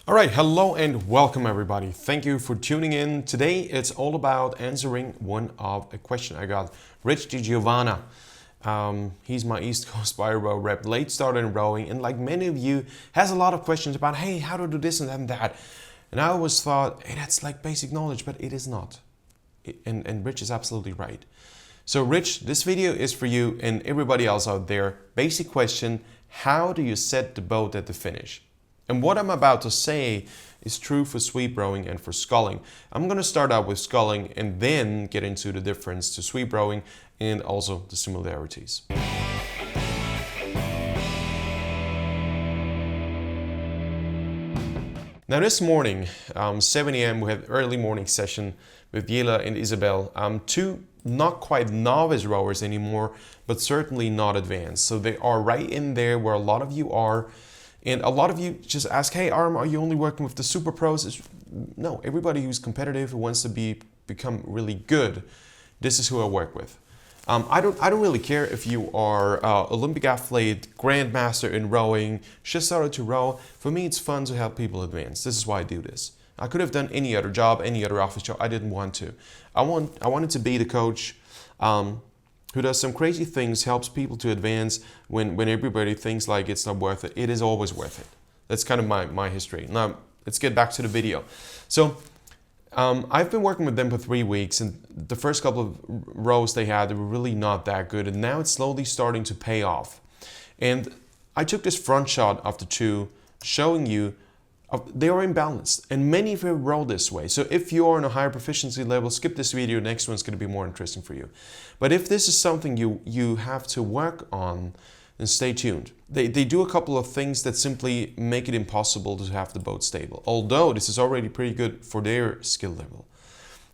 All right, hello and welcome everybody. Thank you for tuning in. Today it's all about answering one of a question I got. Rich DiGiovanna, he's my East Coast Bodywork rep, late starter in rowing, and like many of you, has a lot of questions about, hey, how to do this and that. And I always thought, hey, that's like basic knowledge, but it is not. And Rich is absolutely right. So Rich, this video is for you and everybody else out there. Basic question, how do you set the boat at the finish? And what I'm about to say is true for sweep rowing and for sculling. I'm going to start out with sculling and then get into the difference to sweep rowing and also the similarities. Now this morning, 7 a.m. we had early morning session with Yela and Isabel. Two not quite novice rowers anymore, but certainly not advanced. So they are right in there where a lot of you are. And a lot of you just ask, hey, Arm, are you only working with the super pros? No, everybody who's competitive, who wants to become really good, this is who I work with. I don't really care if you are Olympic athlete, grandmaster in rowing, just started to row. For me, it's fun to help people advance. This is why I do this. I could have done any other job, any other office job. I didn't want to. I wanted to be the coach who does some crazy things, helps people to advance when everybody thinks like it's not worth it. It is always worth it. That's kind of my history. Now, let's get back to the video. So, I've been working with them for 3 weeks, and the first couple of rows they had, they were really not that good, and now it's slowly starting to pay off. And I took this front shot of the two, showing you they are imbalanced, and many of you row this way. So if you're on a higher proficiency level, skip this video. Next one's going to be more interesting for you. But if this is something you have to work on, then stay tuned. They do a couple of things that simply make it impossible to have the boat stable, although this is already pretty good for their skill level.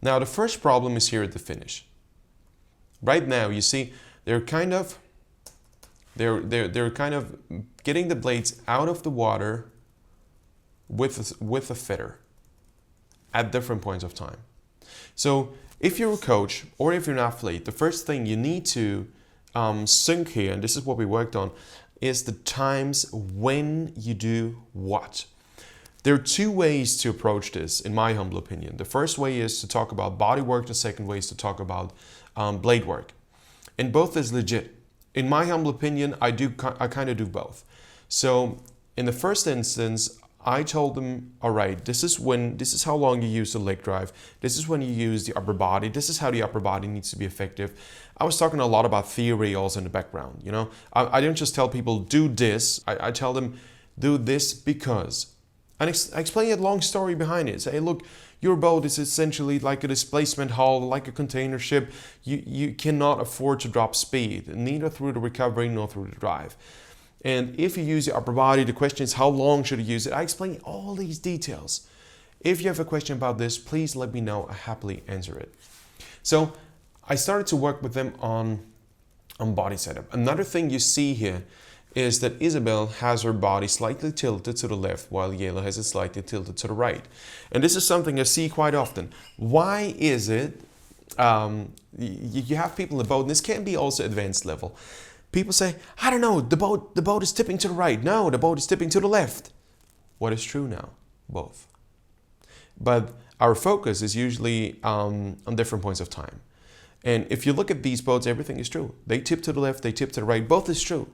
Now the first problem is here at the finish. Right now you see they're kind of getting the blades out of the water with a fitter at different points of time. So if you're a coach or if you're an athlete, the first thing you need to sync here, and this is what we worked on, is the times when you do what. There are two ways to approach this, in my humble opinion. The first way is to talk about body work. The second way is to talk about blade work. And both is legit. In my humble opinion, I kind of do both. So in the first instance, I told them, all right, this is how long you use the leg drive. This is when you use the upper body. This is how the upper body needs to be effective. I was talking a lot about theory also in the background. You know, I don't just tell people do this. I tell them do this because, and I explain a long story behind it. Say, look, your boat is essentially like a displacement hull, like a container ship. You cannot afford to drop speed, neither through the recovery nor through the drive. And if you use the upper body, the question is how long should you use it? I explain all these details. If you have a question about this, please let me know. I happily answer it. So I started to work with them on body setup. Another thing you see here is that Isabel has her body slightly tilted to the left while Yela has it slightly tilted to the right. And this is something I see quite often. Why is it you have people in the boat, and this can be also advanced level. People say, I don't know, the boat is tipping to the right. No, the boat is tipping to the left. What is true now? Both. But our focus is usually on different points of time. And if you look at these boats, everything is true. They tip to the left, they tip to the right. Both is true.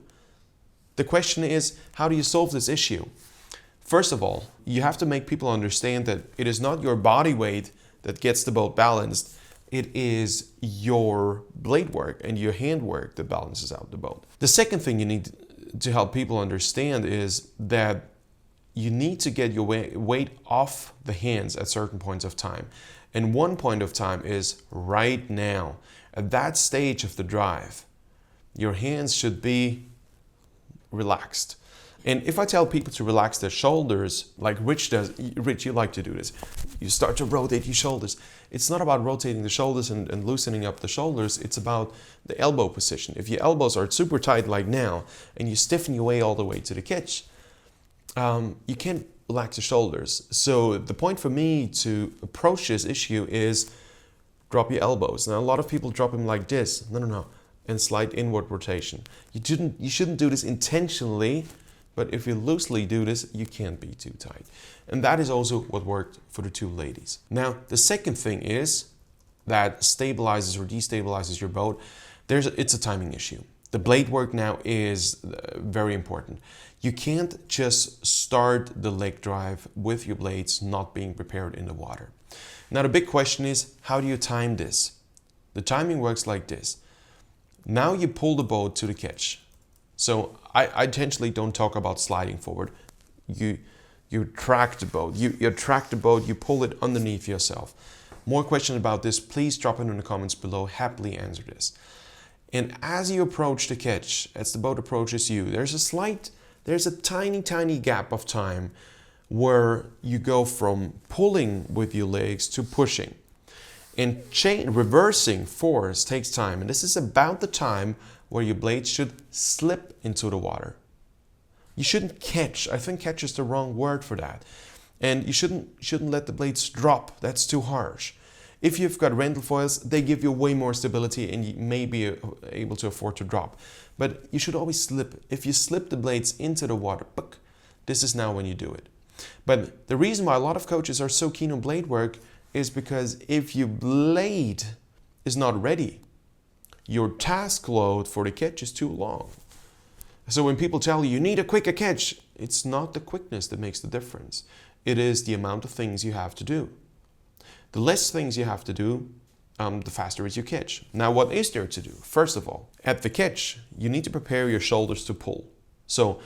The question is, how do you solve this issue? First of all, you have to make people understand that it is not your body weight that gets the boat balanced. It is your blade work and your hand work that balances out the boat. The second thing you need to help people understand is that you need to get your weight off the hands at certain points of time. And one point of time is right now. At that stage of the drive, your hands should be relaxed. And if I tell people to relax their shoulders, like Rich does, Rich, you like to do this. You start to rotate your shoulders. It's not about rotating the shoulders and loosening up the shoulders. It's about the elbow position. If your elbows are super tight like now, and you stiffen your way all the way to the catch, you can't relax the shoulders. So the point for me to approach this issue is drop your elbows. Now a lot of people drop them like this. No. And slight inward rotation. You shouldn't do this intentionally But if you loosely do this, you can't be too tight. And that is also what worked for the two ladies. Now, the second thing is that stabilizes or destabilizes your boat. It's a timing issue. The blade work now is very important. You can't just start the leg drive with your blades not being prepared in the water. Now the big question is, how do you time this? The timing works like this. Now you pull the boat to the catch. So I intentionally don't talk about sliding forward. You track the boat. You track the boat, you pull it underneath yourself. More questions about this, please drop it in the comments below. Happily answer this. And as you approach the catch, as the boat approaches you, there's a tiny gap of time where you go from pulling with your legs to pushing. And reversing force takes time. And this is about the time where your blades should slip into the water. You shouldn't catch. I think catch is the wrong word for that. And you shouldn't let the blades drop. That's too harsh. If you've got rental foils, they give you way more stability and you may be able to afford to drop. But you should always slip. If you slip the blades into the water, this is now when you do it. But the reason why a lot of coaches are so keen on blade work is because if your blade is not ready, your task load for the catch is too long. So when people tell you, you need a quicker catch, it's not the quickness that makes the difference. It is the amount of things you have to do. The less things you have to do, the faster is your catch. Now, what is there to do? First of all, at the catch, you need to prepare your shoulders to pull. So,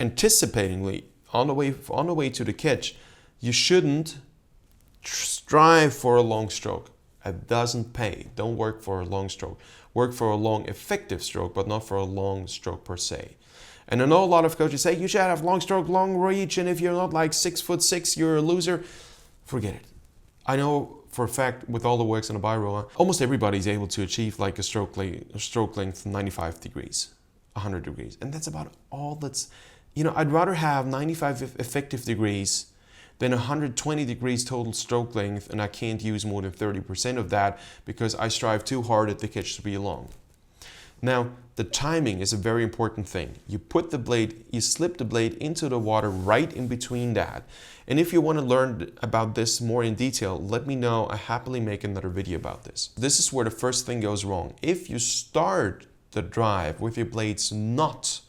anticipatingly, on the way to the catch, you shouldn't strive for a long stroke. It doesn't pay. Don't work for a long stroke. Work for a long, effective stroke, but not for a long stroke per se. And I know a lot of coaches say you should have long stroke, long reach, and if you're not like 6'6", you're a loser. Forget it. I know for a fact with all the works on a biro, almost everybody is able to achieve like a stroke length 95 degrees, 100 degrees. And that's about all that's, I'd rather have 95 effective degrees than 120 degrees total stroke length, and I can't use more than 30% of that because I strive too hard at the catch to be long. Now, the timing is a very important thing. You slip the blade into the water right in between that. And if you want to learn about this more in detail, let me know. I happily make another video about this. This is where the first thing goes wrong. If you start the drive with your blades not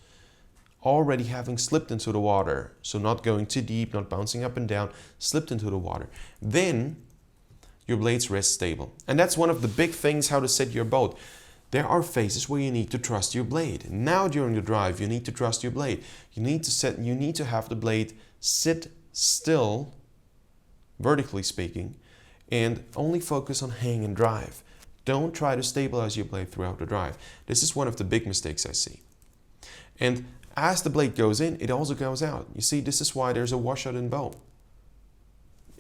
already having slipped into the water, so not going too deep, not bouncing up and down, slipped into the water, then your blades rest stable. And that's one of the big things how to set your boat. There are phases where you need to trust your blade. Now during the drive, you need to trust your blade. You need to have the blade sit still, vertically speaking, and only focus on hang and drive. Don't try to stabilize your blade throughout the drive. This is one of the big mistakes I see. And as the blade goes in, it also goes out. You see, this is why there's a washout in bow.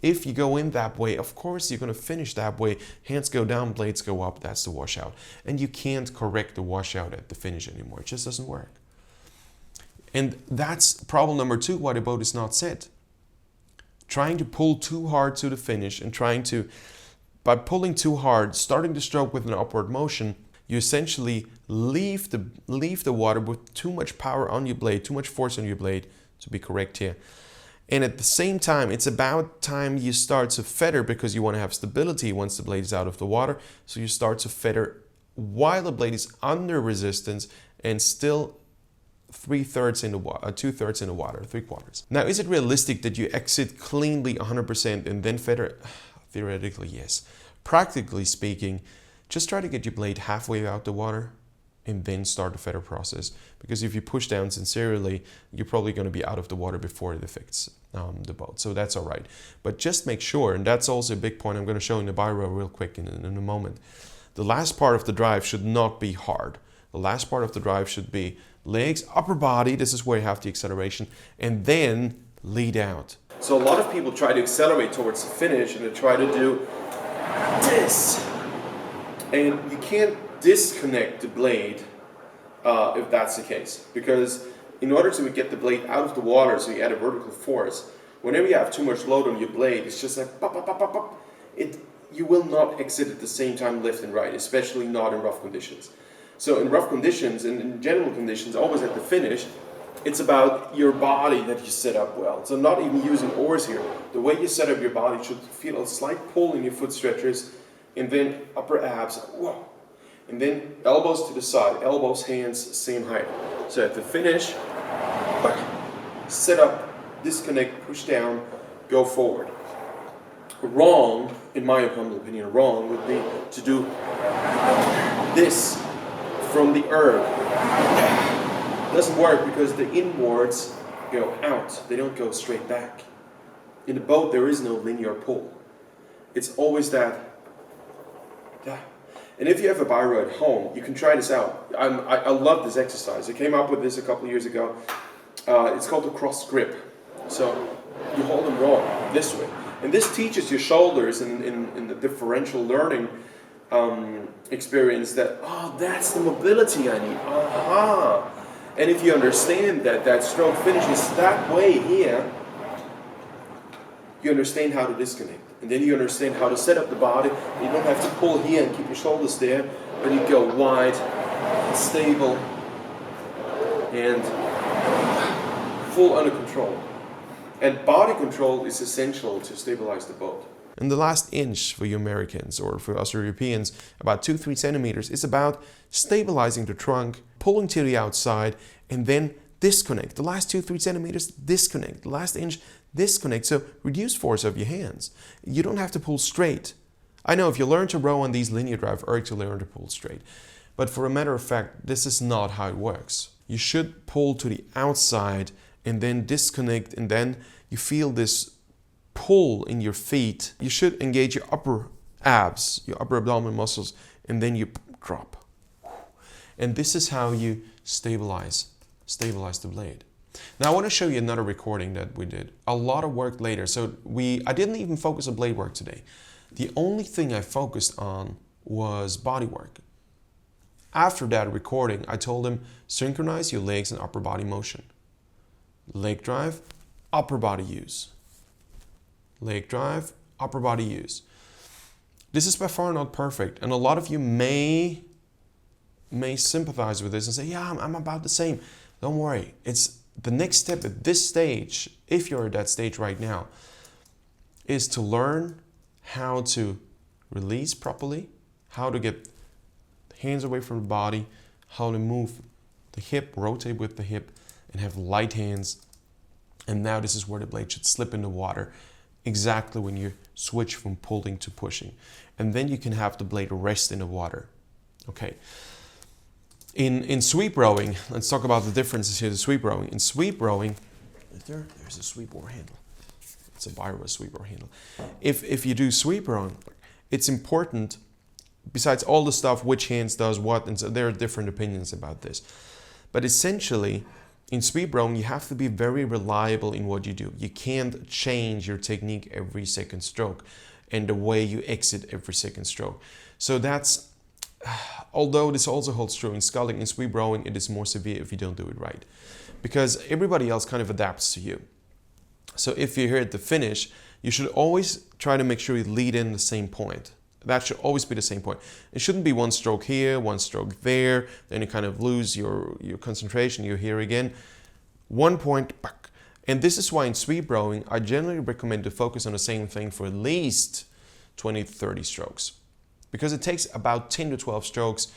If you go in that way, of course you're going to finish that way. Hands go down, blades go up. That's the washout. And you can't correct the washout at the finish anymore. It just doesn't work. And that's problem number 2 why the boat is not set. Trying to pull too hard to the finish and by pulling too hard, starting the stroke with an upward motion, you essentially leave the water with too much power on your blade, too much force on your blade, to be correct here. And at the same time, it's about time you start to feather because you want to have stability once the blade is out of the water. So you start to feather while the blade is under resistance and still 2/3 in the water, 3/4. Now, is it realistic that you exit cleanly 100% and then feather? Theoretically, yes. Practically speaking, just try to get your blade halfway out the water and then start the feather process. Because if you push down sincerely, you're probably going to be out of the water before it affects the boat. So that's all right. But just make sure, and that's also a big point I'm going to show in the biro real quick in a moment. The last part of the drive should not be hard. The last part of the drive should be legs, upper body, this is where you have the acceleration, and then lead out. So a lot of people try to accelerate towards the finish and they try to do this. And you can't disconnect the blade if that's the case. Because in order to get the blade out of the water, so you add a vertical force, whenever you have too much load on your blade, it's just like pop, pop, pop, pop, pop. You will not exit at the same time left and right, especially not in rough conditions. So in rough conditions and in general conditions, always at the finish, It's about your body that you set up well. So not even using oars here. The way you set up your body should feel a slight pull in your foot stretchers, and then upper abs, whoa. And then elbows to the side, elbows, hands, same height. So at the finish, set up, disconnect, push down, go forward. Wrong, in my humble opinion, wrong would be to do this from the erg. It doesn't work because the inwards go out, they don't go straight back. In the boat there is no linear pull. It's always that. And if you have a biro at home, you can try this out. I love this exercise. I came up with this a couple of years ago. It's called the cross grip. So you hold them wrong, this way. And this teaches your shoulders in the differential learning experience that, oh, that's the mobility I need. Aha! And if you understand that that stroke finishes that way here, you understand how to disconnect. And then you understand how to set up the body. You don't have to pull here and keep your shoulders there, but you go wide, stable, and full under control. And body control is essential to stabilize the boat. And the last inch for you Americans, or for us Europeans, about 2-3 centimeters, is about stabilizing the trunk, pulling to the outside, and then disconnect. The last 2-3 centimeters, disconnect. The last inch, disconnect. So reduce force of your hands. You don't have to pull straight. I know if you learn to row on these linear drive ergs, you learn to pull straight. But for a matter of fact, this is not how it works. You should pull to the outside and then disconnect, and then you feel this pull in your feet. You should engage your upper abs, your upper abdominal muscles, and then you drop. And this is how you stabilize the blade. Now I want to show you another recording that we did. A lot of work later. So I didn't even focus on blade work today. The only thing I focused on was body work. After that recording, I told him, synchronize your legs and upper body motion. Leg drive, upper body use. Leg drive, upper body use. This is by far not perfect, and a lot of you may sympathize with this and say, yeah, I'm about the same. Don't worry. It's the next step at this stage, if you're at that stage right now, is to learn how to release properly, how to get hands away from the body, how to move the hip, rotate with the hip, and have light hands. And now this is where the blade should slip in the water, exactly when you switch from pulling to pushing. And then you can have the blade rest in the water. Okay. In sweep rowing, let's talk about the differences here to sweep rowing. In sweep rowing, there's a sweep oar handle. It's a biro sweep oar handle. If you do sweep rowing, it's important, besides all the stuff, which hands does what, and so there are different opinions about this. But essentially, in sweep rowing, you have to be very reliable in what you do. You can't change your technique every second stroke and the way you exit every second stroke. So that's, although this also holds true in sculling, in sweep rowing, it is more severe if you don't do it right. Because everybody else kind of adapts to you. So if you're here at the finish, you should always try to make sure you lead in the same point. That should always be the same point. It shouldn't be one stroke here, one stroke there, then you kind of lose your concentration, you're here again. One point, back. And this is why in sweep rowing, I generally recommend to focus on the same thing for at least 20 to 30 strokes. Because it takes about 10 to 12 strokes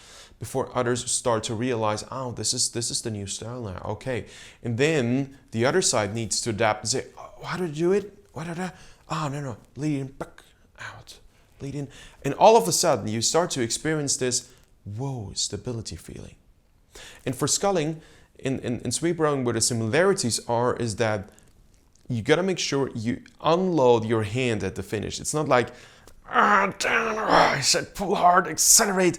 before others start to realize, oh, this is the new style now, okay. And then the other side needs to adapt and say, oh, how do you do it? Oh, no, lead in, back, out. Lead in, and all of a sudden you start to experience this stability feeling. And for sculling, in sweep rowing, where the similarities are is that you gotta make sure you unload your hand at the finish. It's not like, I said pull hard, accelerate.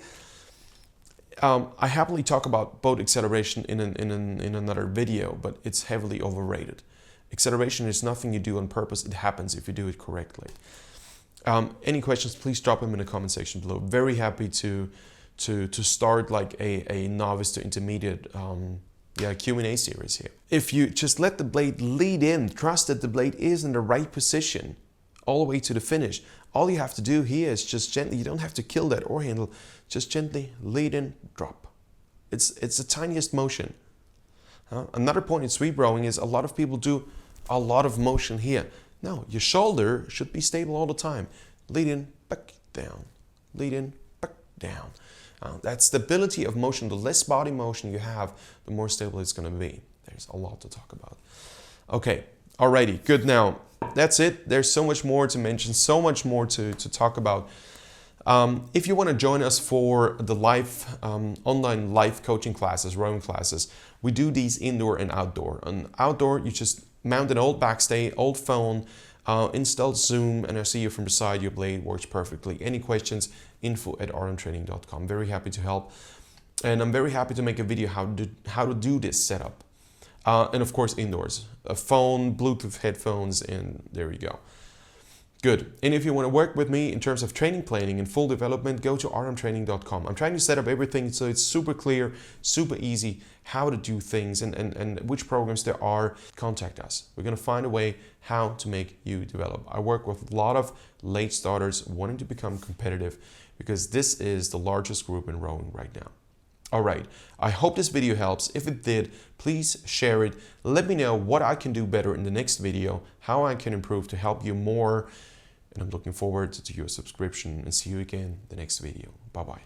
I happily talk about boat acceleration in another video, but it's heavily overrated. Acceleration is nothing you do on purpose. It happens if you do it correctly. Any questions, please drop them in the comment section below. Very happy to start like a novice to intermediate Q&A series here. If you just let the blade lead in, trust that the blade is in the right position all the way to the finish. All you have to do here is just gently, you don't have to kill that oar handle, just gently lead in, drop. It's the tiniest motion. Another point in sweep rowing is a lot of people do a lot of motion here. No, your shoulder should be stable all the time. Lead in, back, down. Lead in, back, down. That stability of motion, the less body motion you have, the more stable it's going to be. There's a lot to talk about. Okay, alrighty, good. Now, that's it. There's so much more to mention, so much more to talk about. If you want to join us for the live online live coaching classes, rowing classes, we do these indoor and outdoor. On outdoor, you just mount an old backstay, old phone, install Zoom, and I see you from the side. Your blade works perfectly. Any questions? info@rmtraining.com. Very happy to help, and I'm very happy to make a video how to do this setup. And of course, indoors, a phone, Bluetooth headphones, and there you go. Good. And if you want to work with me in terms of training planning and full development, go to rmtraining.com. I'm trying to set up everything so it's super clear, super easy how to do things and which programs there are. Contact us. We're going to find a way how to make you develop. I work with a lot of late starters wanting to become competitive because this is the largest group in rowing right now. All right, I hope this video helps. If it did, please share it. Let me know what I can do better in the next video, how I can improve to help you more. And I'm looking forward to your subscription and see you again in the next video. Bye-bye.